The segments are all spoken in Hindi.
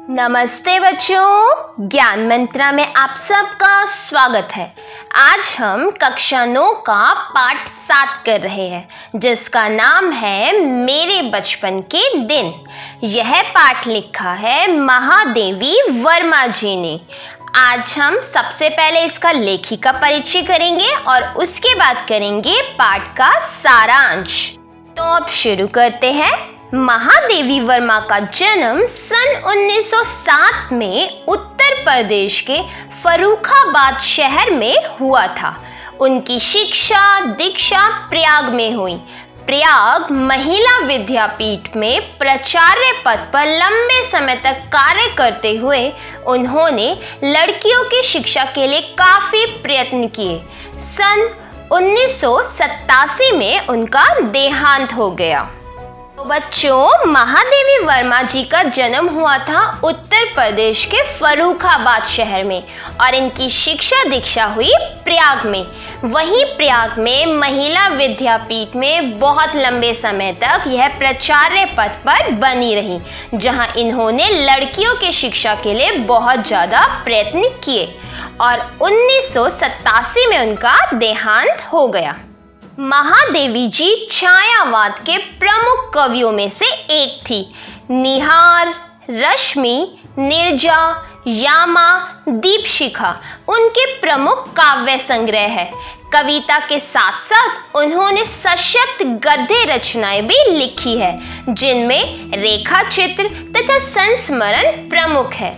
नमस्ते बच्चों, ज्ञान मंत्रा में आप सबका स्वागत है। आज हम कक्षा 9 का पाठ 7 कर रहे हैं जिसका नाम है मेरे बचपन के दिन। यह पाठ लिखा है महादेवी वर्मा जी ने। आज हम सबसे पहले इसका लेखिका परिचय करेंगे और उसके बाद करेंगे पाठ का सारांश। तो अब शुरू करते हैं। महादेवी वर्मा का जन्म सन 1907 में उत्तर प्रदेश के फर्रुखाबाद शहर में हुआ था। उनकी शिक्षा दीक्षा प्रयाग में हुई। प्रयाग महिला विद्यापीठ में प्राचार्य पद पर लंबे समय तक कार्य करते हुए उन्होंने लड़कियों की शिक्षा के लिए काफी प्रयत्न किए। सन 1987 में उनका देहांत हो गया। तो बच्चों, महादेवी वर्मा जी का जन्म हुआ था उत्तर प्रदेश के फर्रुखाबाद शहर में और इनकी शिक्षा दीक्षा हुई प्रयाग में। वहीं प्रयाग में महिला विद्यापीठ में बहुत लंबे समय तक यह प्राचार्य पद पर बनी रही, जहां इन्होंने लड़कियों की शिक्षा के लिए बहुत ज़्यादा प्रयत्न किए और 1987 में उनका देहांत हो गया। महादेवी जी छायावाद के प्रमुख कवियों में से एक थी। निहार, रश्मि, नीरजा, यामा, दीपशिखा उनके प्रमुख काव्य संग्रह है। कविता के साथ साथ उन्होंने सशक्त गद्य रचनाएं भी लिखी है, जिनमें रेखा चित्र तथा संस्मरण प्रमुख है।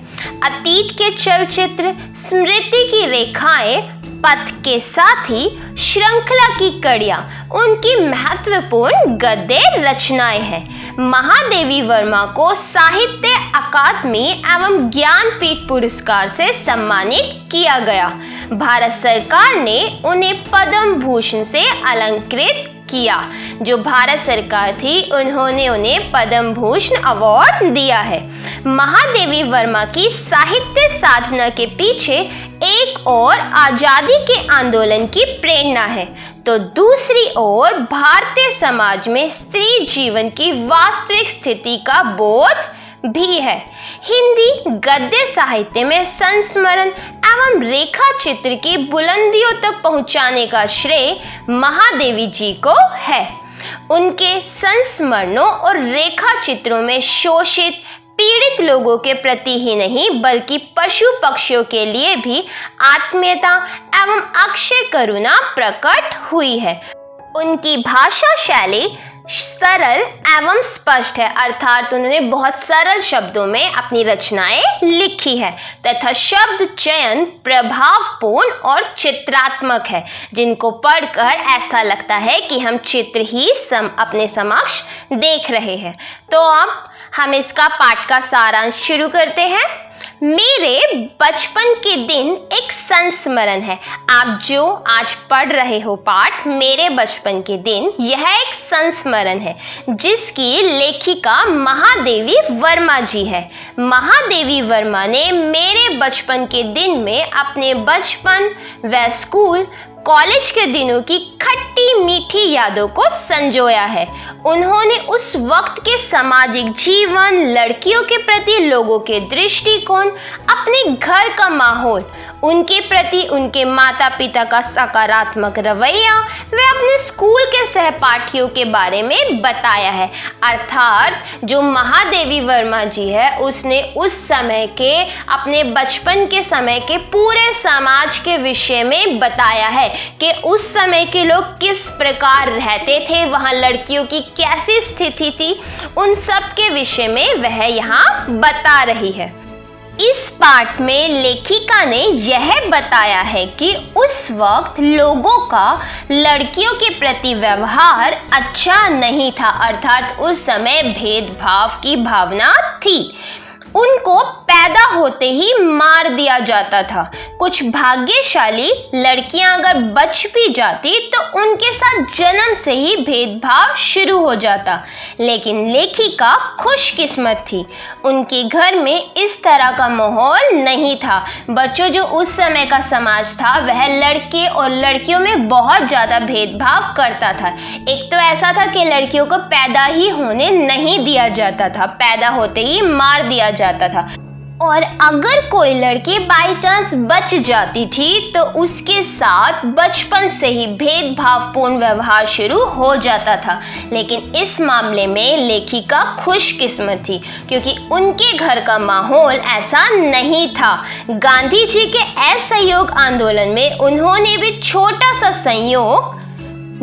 अतीत के चलचित्र, स्मृति की रेखाएं, पथ के साथ ही श्रृंखला की कड़ियां उनकी महत्वपूर्ण गद्य रचनाएं हैं। महादेवी वर्मा को साहित्य अकादमी एवं ज्ञानपीठ पुरस्कार से सम्मानित किया गया। भारत सरकार ने उन्हें पद्म भूषण से अलंकृत किया। जो भारत सरकार थी, उन्होंने उन्हें पद्म भूषण अवार्ड दिया है। महादेवी वर्मा की साहित्य साधना के पीछे एक और आजादी के आंदोलन की प्रेरणा है, तो दूसरी ओर भारतीय समाज में स्त्री जीवन की वास्तविक स्थिति का बोध भी है। हिंदी गद्य साहित्य में संस्मरण एवं रेखा चित्र की बुलंदियों तक पहुंचाने का श्रेय महादेवी जी को है। उनके संस्मरणों और रेखा चित्रों में शोषित पीड़ित लोगों के प्रति ही नहीं बल्कि पशु पक्षियों के लिए भी आत्मीयता एवं अक्षय करुणा प्रकट हुई है। उनकी भाषा शैली सरल एवं स्पष्ट है, अर्थात उन्होंने बहुत सरल शब्दों में अपनी रचनाएं लिखी है तथा शब्द चयन प्रभावपूर्ण और चित्रात्मक है, जिनको पढ़कर ऐसा लगता है कि हम चित्र ही अपने समक्ष देख रहे हैं। तो अब हम इसका पाठ का सारांश शुरू करते हैं। मेरे बचपन के दिन एक संस्मरण है। आप जो आज पढ़ रहे हो पाठ मेरे बचपन के दिन, यह एक संस्मरण है जिसकी लेखिका महादेवी वर्मा जी है। महादेवी वर्मा ने मेरे बचपन के दिन में अपने बचपन व स्कूल कॉलेज के दिनों की खट्टी मीठी यादों को संजोया है। उन्होंने उस वक्त के सामाजिक जीवन, लड़कियों के प्रति लोगों के दृष्टिकोण, अपने घर का माहौल, उनके प्रति उनके माता पिता का सकारात्मक रवैया व अपने स्कूल के सहपाठियों के बारे में बताया है। अर्थात जो महादेवी वर्मा जी है, उसने उस समय के, अपने बचपन के समय के पूरे समाज के विषय में बताया है कि उस समय के लोग किस प्रकार रहते थे, वहाँ लड़कियों की कैसी स्थिति थी, उन सब के विषय में वह यहाँ बता रही है। इस पाठ में लेखिका ने यह बताया है कि उस वक्त लोगों का लड़कियों के प्रति व्यवहार अच्छा नहीं था, अर्थात उस समय भेदभाव की भावना थी। उनको पैदा होते ही मार दिया जाता था। कुछ भाग्यशाली लड़कियां अगर बच भी जाती तो उनके साथ जन्म से ही भेदभाव शुरू हो जाता। लेकिन लेखिका खुशकिस्मत थी, उनके घर में इस तरह का माहौल नहीं था। बच्चों, जो उस समय का समाज था वह लड़के और लड़कियों में बहुत ज़्यादा भेदभाव करता था। एक तो ऐसा था कि लड़कियों को पैदा ही होने नहीं दिया जाता था, पैदा होते ही मार दिया जाता था। और अगर कोई लड़की बाई चांस बच जाती थी तो उसके साथ बचपन से ही भेदभावपूर्ण व्यवहार शुरू हो जाता था। लेकिन इस मामले में लेखिका खुशकिस्मत थी क्योंकि उनके घर का माहौल ऐसा नहीं था। गांधी जी के असहयोग आंदोलन में उन्होंने भी छोटा सा सहयोग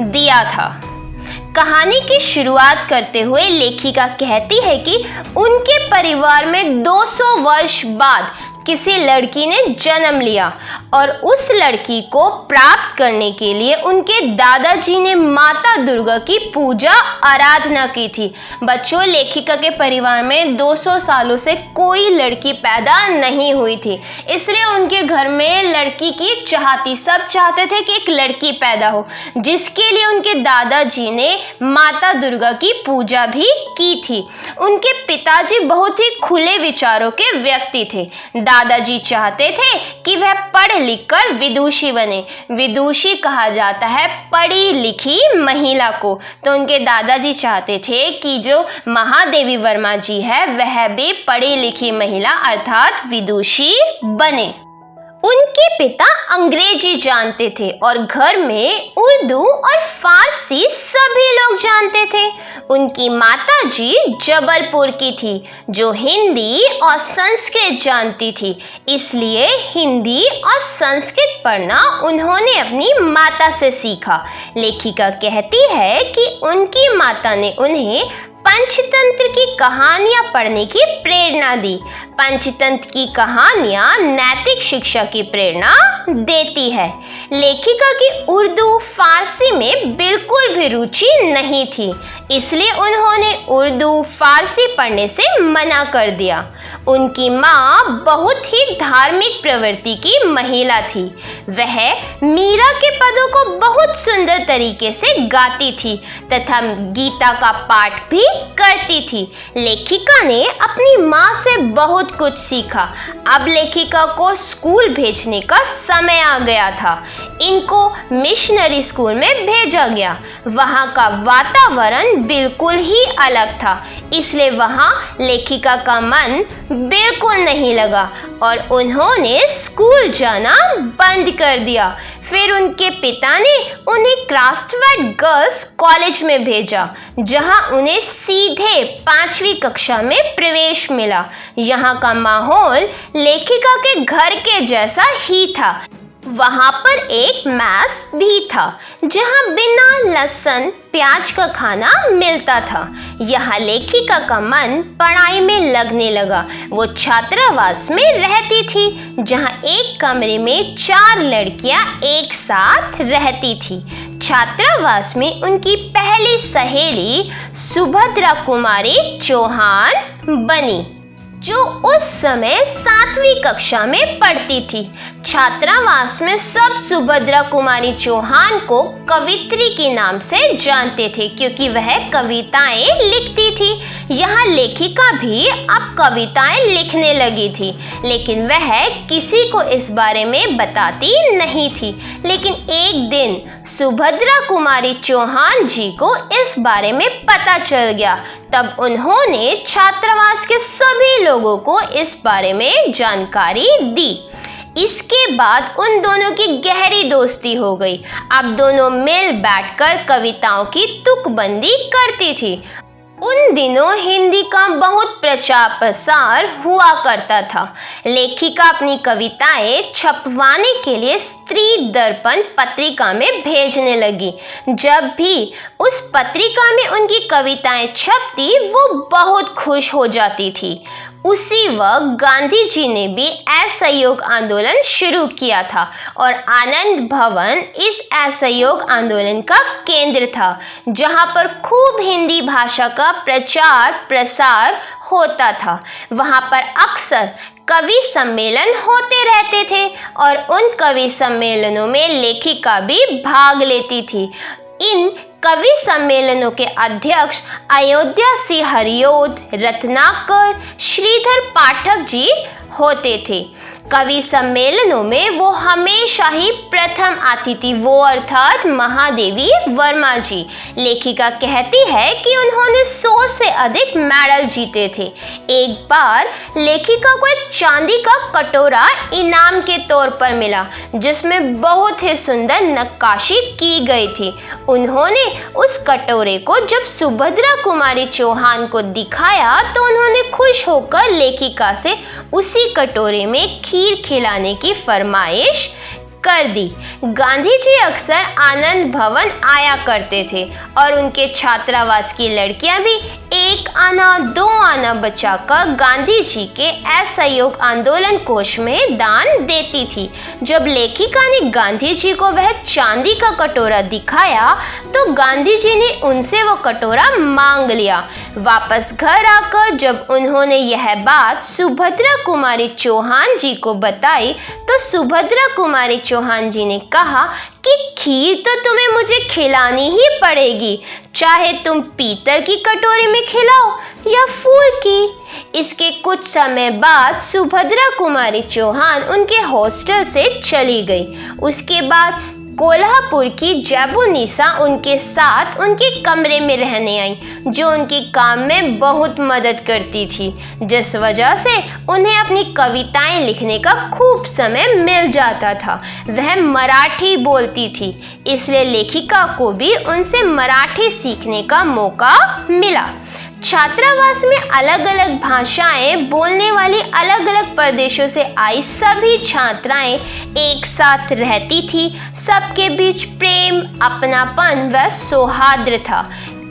दिया था। कहानी की शुरुआत करते हुए लेखिका कहती है कि उनके परिवार में 200 वर्ष बाद किसी लड़की ने जन्म लिया और उस लड़की को प्राप्त करने के लिए उनके दादाजी ने माता दुर्गा की पूजा आराधना की थी। बच्चों, लेखिका के परिवार में 200 सालों से कोई लड़की पैदा नहीं हुई थी, इसलिए उनके घर में लड़की की चाहती सब चाहते थे कि एक लड़की पैदा हो, जिसके लिए उनके दादाजी ने माता दुर्गा की पूजा भी की थी। उनके पिताजी बहुत ही खुले विचारों के व्यक्ति थे। दादाजी चाहते थे कि वह पढ़ लिख कर विदुषी बने। विदुषी कहा जाता है पढ़ी लिखी महिला को। तो उनके दादाजी चाहते थे कि जो महादेवी वर्मा जी है वह भी पढ़ी लिखी महिला अर्थात विदुषी बने। उनके पिता अंग्रेजी जानते थे और घर में उर्दू और फारसी सभी लोग जानते थे। उनकी माताजी जबलपुर की थी जो हिंदी और संस्कृत जानती थी, इसलिए हिंदी और संस्कृत पढ़ना उन्होंने अपनी माता से सीखा। लेखिका कहती है कि उनकी माता ने उन्हें पंचतंत्र की कहानियां पढ़ने की प्रेरणा दी। पंचतंत्र की कहानियां नैतिक शिक्षा की प्रेरणा देती है। लेखिका की उर्दू फारसी में बिल्कुल भी रुचि नहीं थी, इसलिए उन्होंने उर्दू फारसी पढ़ने से मना कर दिया। उनकी माँ बहुत ही धार्मिक प्रवृत्ति की महिला थी। वह मीरा के पदों को बहुत सुंदर तरीके से गाती थी तथा गीता का पाठ भी करती थी। लेखिका ने अपनी माँ से बहुत कुछ सीखा। अब लेखिका को स्कूल भेजने का समय आ गया था। इनको मिशनरी स्कूल में भेजा गया। वहाँ का वातावरण बिल्कुल ही अलग था, इसलिए वहाँ लेखिका का मन बिल्कुल नहीं लगा और उन्होंने स्कूल जाना बंद कर दिया। फिर उनके पिता ने उन्हें क्राफ्टवर्ड गर्ल्स कॉलेज में भेजा, जहां उन्हें सीधे 5वीं कक्षा में प्रवेश मिला। यहाँ का माहौल लेखिका के घर के जैसा ही था। वहाँ पर एक मैस भी था जहाँ बिना लहसुन प्याज का खाना मिलता था। यहाँ लेखिका का मन पढ़ाई में लगने लगा। वो छात्रावास में रहती थी जहाँ एक कमरे में 4 लड़कियाँ एक साथ रहती थी। छात्रावास में उनकी पहली सहेली सुभद्रा कुमारी चौहान बनी, जो उस समय 7वीं कक्षा में पढ़ती थी। छात्रावास में सब सुभद्रा कुमारी चौहान को कवित्री के नाम से जानते थे क्योंकि वह कविताएं लिखती थी। यहाँ लेखिका भी अब कविताएं लिखने लगी थी, लेकिन वह किसी को इस बारे में बताती नहीं थी। लेकिन एक दिन सुभद्रा कुमारी चौहान जी को इस बारे में पता चल गया। तब उन्होंने छात्रावास के सभी लोगों को इस बारे में जानकारी दी। इसके बाद उन दोनों की गहरी दोस्ती हो गई। अब दोनों मिल बैठकर कविताओं की तुकबंदी करती थी। उन दिनों हिंदी का बहुत प्रचार प्रसार हुआ करता था। लेखिका अपनी कविताएं छपवाने के लिए स्त्री दर्पण पत्रिका में भेजने लगी। जब भी उस पत्रिका में उनकी कविताएं छपती, वो बहुत खुश हो जाती थी। उसी वक्त गांधी जी ने भी असहयोग आंदोलन शुरू किया था और आनंद भवन इस असहयोग आंदोलन का केंद्र था, जहां पर खूब हिंदी भाषा का प्रचार प्रसार होता था। वहां पर अक्सर कवि सम्मेलन होते रहते थे और उन कवि सम्मेलनों में लेखिका भी भाग लेती थी। इन कवि सम्मेलनों के अध्यक्ष अयोध्या सिंह हरिऔध, रत्नाकर, श्रीधर पाठक जी होते थे। कवि सम्मेलनों में वो हमेशा ही प्रथम आती थी, वो अर्थात महादेवी वर्मा जी। लेखिका कहती है कि उन्होंने 100 से अधिक मेडल जीते थे। एक बार लेखिका को एक चांदी का कटोरा इनाम के तौर पर मिला, जिसमें बहुत ही सुंदर नक्काशी की गई थी। उन्होंने उस कटोरे को जब सुभद्रा कुमारी चौहान को दिखाया तो उन्होंने खुश होकर लेखिका से उसी कटोरे में खीर खिलाने की फरमाइश कर दी। गांधी जी अक्सर आनंद भवन आया करते थे और उनके छात्रावास की लड़कियां भी 1 आना 2 आना बचाकर गांधी जी के असहयोग आंदोलन कोष में दान देती थी। जब लेखिका ने गांधी जी को वह चांदी का कटोरा दिखाया तो गांधी जी ने उनसे वो कटोरा मांग लिया। वापस घर आकर जब उन्होंने यह बात सुभद्रा कुमारी चौहान जी को बताई तो सुभद्रा कुमारी चौहान जी ने कहा कि खीर तो तुम्हें मुझे खिलानी ही पड़ेगी, चाहे तुम पीतल की कटोरी में खिलाओ या फूल की। इसके कुछ समय बाद सुभद्रा कुमारी चौहान उनके हॉस्टल से चली गई। उसके बाद कोल्हापुर की जैबुनिसा उनके साथ उनके कमरे में रहने आई, जो उनके काम में बहुत मदद करती थी, जिस वजह से उन्हें अपनी कविताएं लिखने का खूब समय मिल जाता था। वह मराठी बोलती थी, इसलिए लेखिका को भी उनसे मराठी सीखने का मौका मिला। छात्रावास में अलग अलग भाषाएं बोलने वाली अलग अलग प्रदेशों से आई सभी छात्राएं एक साथ रहती थी। सबके बीच प्रेम, अपनापन व सौहार्द था।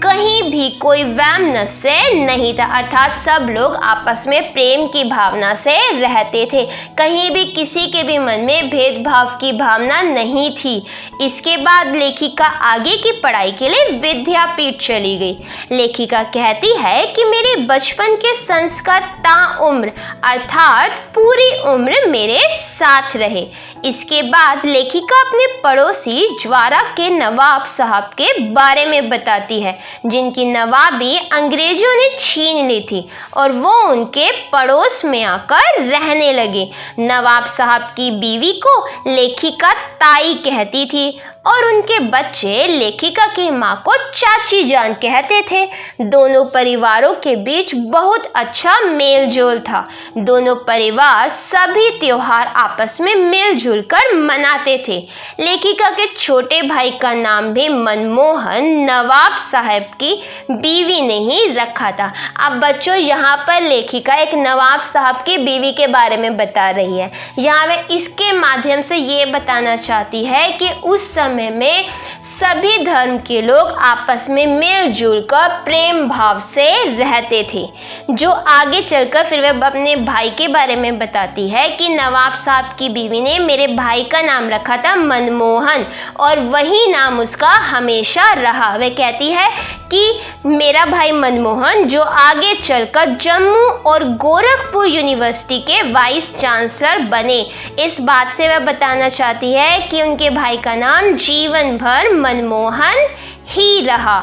कहीं भी कोई वैमनस्य नहीं था, अर्थात सब लोग आपस में प्रेम की भावना से रहते थे। कहीं भी किसी के भी मन में भेदभाव की भावना नहीं थी। इसके बाद लेखिका आगे की पढ़ाई के लिए विद्यापीठ चली गई। लेखिका कहती है कि मेरे बचपन के संस्कार ताउम्र अर्थात पूरी उम्र मेरे साथ रहे। इसके बाद लेखिका अपने पड़ोसी ज्वारा के नवाब साहब के बारे में बताती है, जिनकी नवाबी अंग्रेजों ने छीन ली थी और वो उनके पड़ोस में आकर रहने लगे। नवाब साहब की बीवी को लेखिका ताई कहती थी और उनके बच्चे लेखिका की माँ को चाची जान कहते थे। दोनों परिवारों के बीच बहुत अच्छा मेल जोल था। दोनों परिवार सभी त्योहार आपस में मिलजुल कर मनाते थे। लेखिका के छोटे भाई का नाम भी मनमोहन नवाब साहब की बीवी ने ही रखा था। अब बच्चों, यहाँ पर लेखिका एक नवाब साहब की बीवी के बारे में बता रही है। यहाँ वे इसके माध्यम से ये बताना चाहती है कि उस समय में सभी धर्म के लोग आपस में मिलजुल कर प्रेम भाव से रहते थे। जो आगे चलकर फिर वह अपने भाई के बारे में बताती है कि नवाब साहब की बीवी ने मेरे भाई का नाम रखा था मनमोहन और वही नाम उसका हमेशा रहा। वह कहती है कि मेरा भाई मनमोहन जो आगे चलकर जम्मू और गोरखपुर यूनिवर्सिटी के वाइस चांसलर बने, इस बात से वह बताना चाहती है कि उनके भाई का नाम जीवन भर मनमोहन ही रहा।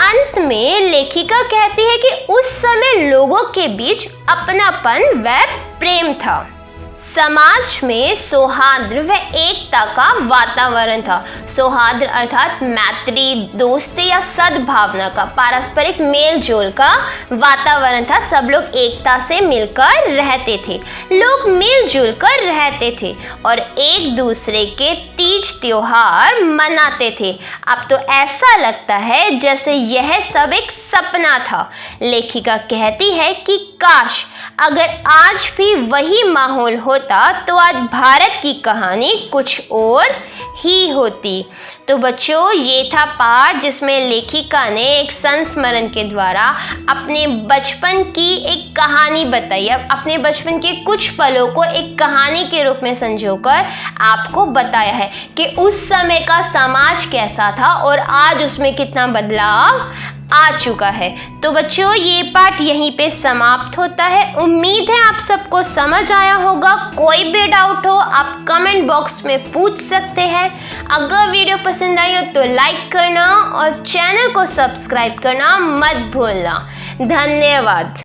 अंत में लेखिका कहती है कि उस समय लोगों के बीच अपनापन व प्रेम था। समाज में सौहार्द व एकता का वातावरण था। सौहार्द अर्थात मैत्री, दोस्ती या सद्भावना का, पारस्परिक मेल जोल का वातावरण था। सब लोग एकता से मिलकर रहते थे, लोग मिलजुल कर रहते थे और एक दूसरे के तीज त्योहार मनाते थे। अब तो ऐसा लगता है जैसे यह सब एक सपना था। लेखिका कहती है कि काश अगर आज भी वही माहौल होता तो आज भारत की कहानी कुछ और ही होती। तो बच्चों, ये था पाठ जिसमें लेखिका ने एक संस्मरण के द्वारा अपने बचपन की एक कहानी बताई। अब अपने बचपन के कुछ पलों को एक कहानी के रूप में संजोकर आपको बताया है कि उस समय का समाज कैसा था और आज उसमें कितना बदलाव आ चुका है। तो बच्चों, ये पाठ यहीं पे समाप्त होता है। उम्मीद है आप सबको समझ आया होगा। कोई भी डाउट हो आप कमेंट बॉक्स में पूछ सकते हैं। अगर वीडियो पसंद आई हो तो लाइक करना और चैनल को सब्सक्राइब करना मत भूलना। धन्यवाद।